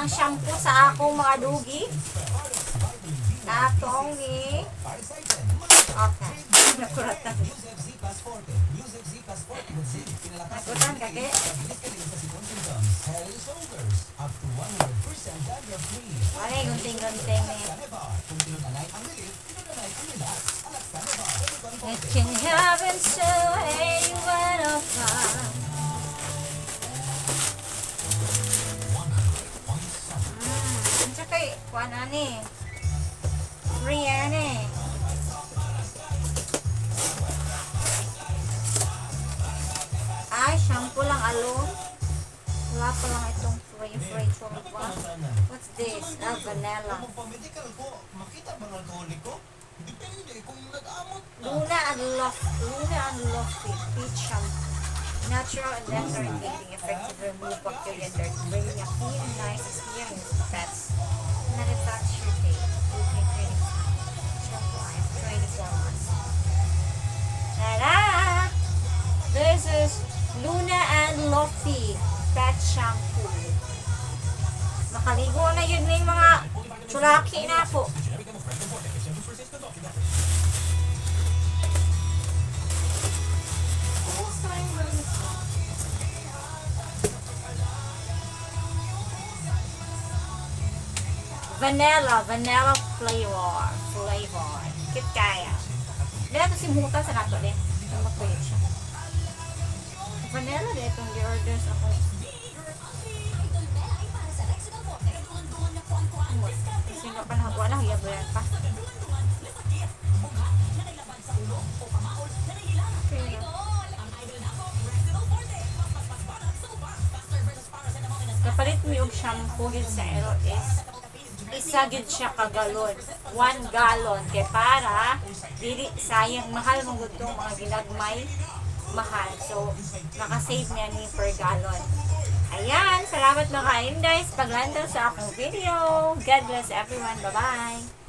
ang shampoo sa akong mga dugi. Atong ni... Okay. Nakurat na. Nakutan ka ke? Ay, gunting-gunting ni. It can happen so anyone of us. Tsaka, kuha na ni. Free yan eh. Ay, shampoo lang alo. Wala pa lang itong free chompa. What's this? Ah, vanilla. Luna and Lofty Peach Shampoo. Natural and dental irrigating, effective remove bacteria and dirt, bringing a clean and nice experience to pets. Manufactured date, UK training shampoo life, 24 months. Ta-da! This is Luna and Lofty Pet Shampoo. Makaligo na yun may mga tsulaki na po. Vanilla flavor. Kit kaya. Dila to simutan sa nato din. Mag-create siya. Vanilla din itong orders ako. Sino pa nakakuha na, hiyabayan pa. Okay. Kapalit mo yung shampoo yun sa ero is isa gid siya ka galon. 1 gallon. Kaya para dili sayang mahal mong gutong mga ginagmay mahal. So, nakasave niya ni per gallon. Ayan, salamat mga ka-indays paglantaw sa akong video. God bless everyone. Bye-bye!